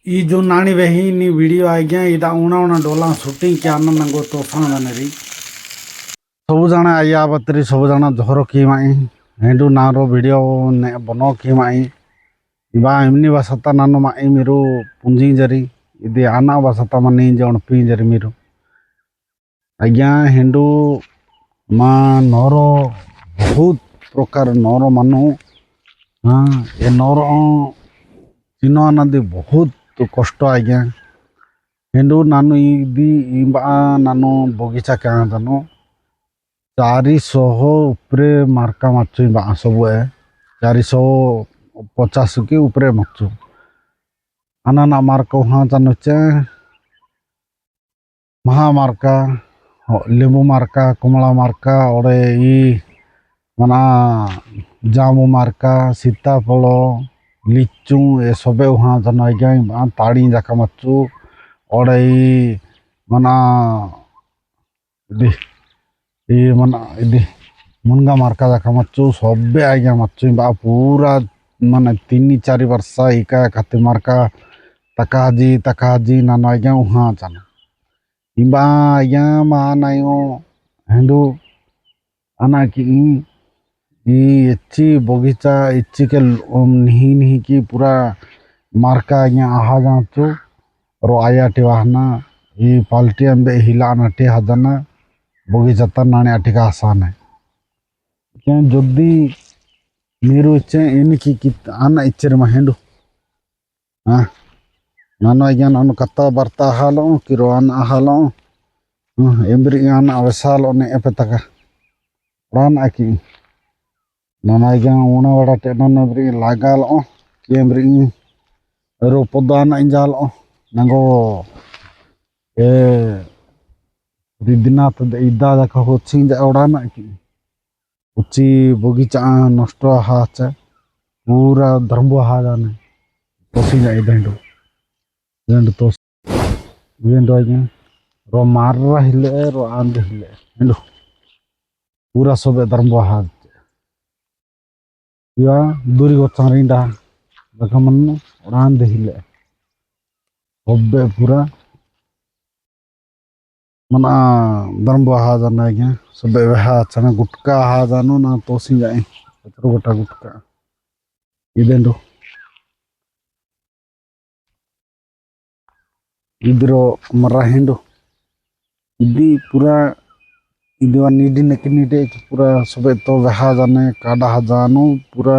ಈ जो नाणी वही नी वीडियो आ गया इदा उणा उणा डोला शूटिंग क्या आनंद नंगो तो साना री सब जना आया बतरी सब जना झोरो की माई हेंडू नारो वीडियो ने बनो की माई इबा एमनी बसता नानो माई मेरू पुंजी जरी इदे आना बसता मनी जण पी जरी मेरू आज्ञा हेंडू मा नोरो बहुत प्रकार नोरो मानो हाँ ये नोरो चिनो नदी बहुत कष्ट आज्ञा हेंडू नानु इदी इबा नानु बगीचा क्या जानो 400 उपरे मार्का माचु इबा सब है 450 के उपरे माचु अनाना मार्का वहाँ जानो चे महा मार्का लेबू मार्का कमला मार्का और ये मना जामु मार्का सीताफल लिचू ये सबे वहाँ जानो आज्ञा ताड़ी जाका माचु और ये मना ये मना इदी मुनगा मार्का जाका माचु सबे आज्ञा माचु बा पूरा माने 3-4 वर्ष इका खाते मार्का तकाजी नानो आज्ञा वहाँ जानो इबा आज्ञा मा नायो हेंडू आना की इच्ची बगीचा इच्ची के नहीं की पूरा मार्का आज्ञा आहा जाचो रो आया टेवाहना ये पाल्टी अंबे हिला नाटे हजना बगीचा ता नाने आटिका आसान है क्या जल्दी मेरू इच्छे इनकी आना इच्छे रे हेंडू हाँ नानो आज्ञा नानो कत्ता बर्ता हालो कि रोआन हालो एम्ब्री आना अवसालो ने एपतका रान आकी नाना आज्ञा उना वड़ा टे नानो एम्ब्री लागालो कि एम्ब्री रो पदाना इंजालो नंगो ए रिदिनाथ इदा जाका होची जा ओडाना की उच्ची बगीचा नष्ट हाचा पूरा धर्मबो हा जाने तोसी जा इदेंडो जेंड तो जेंडो आज्ञा रो माररा हिले रो आंदे हिले हेंडो पूरा सबे धर्मबो हा या दूरी गोचारिंडा जाका मन ओडांदे हिले सबे पूरा मना धर्मबो हा जाने आज्ञा सबे हा चना गुटका हा जानो ना तोसी जाए पत्रो गोटा गुटका इदेंडो इधरो मरा हेंडो इदी पूरा इदवा नीडी नकनीडे पूरा सबे तो वहा जाने काडा हा जानो पूरा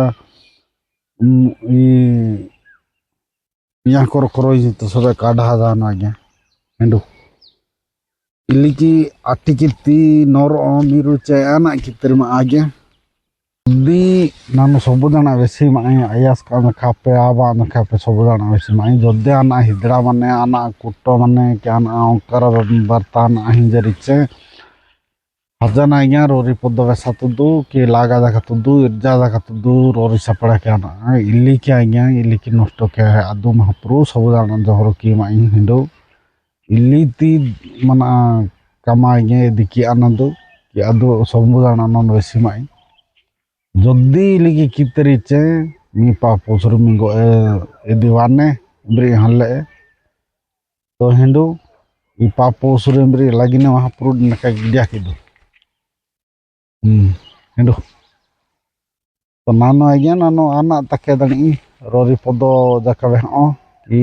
यहाँ करो तो सबे काडा हा जानो आज्ञा हेंडो इलिकी आटी की नोरो मीरु चयाना कितर मा आज्ञा दी नानो सबुदाना वैसे माए आयास का में खापे आबा में खापे सबुदाना वैसे माए जोदे आना हिदड़ा मने आना कुट्टो मने क्या ना ओकर बर्तान हिंजरिचे हजना आज्ञा रोरी पद वैसा तुदु कि लागा जाका तुदु इर्जा जाका तुदु रोरी सपड़ा क्या ना इल्ली क्या आज्ञा इल्ली की नष्ट क्या है अदु महाप्रु सबुदाना जोहरो की माए हिंदो इल्ली ती मना कमा आज्ञा दिकी आनंदो कि अदु सबुदाना नन वैसे माए जल्दी लिखी कितरीचे मी पापो सुरमिंगो ए दीवाने ब्री हल्ले तो हिंदू ई पापो सुरमिंगो लगिने वहाँ प्रूड नका गिडिया किदो हिंदू तो नानो आज्ञा नानो आना तके दनी रोरी पदो जाका वेहो ई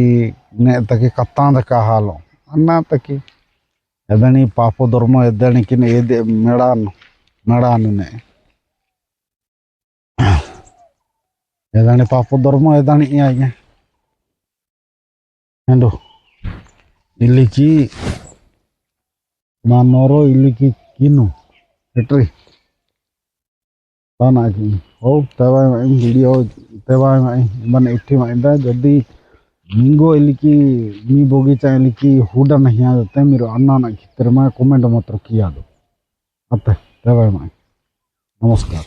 ने तके कत्ता जाका हालो आना तके एदनी पापो धर्म एदनी किने एदे मेड़ान ने एदानी पापो धर्म एदानी आज्ञा हेंडो इलिकी मानोरो इलिकी किनु हेट्री ताना की हो तवाय माई वीडियो तवाय माई मन इठी माइंदा जदी मिंगो इलिकी मी बगीचा इलिकी हुडा नहीं आते मेरो अन्ना ना कितर मा कमेंट मात्र किया दो अते तवाय माई नमस्कार।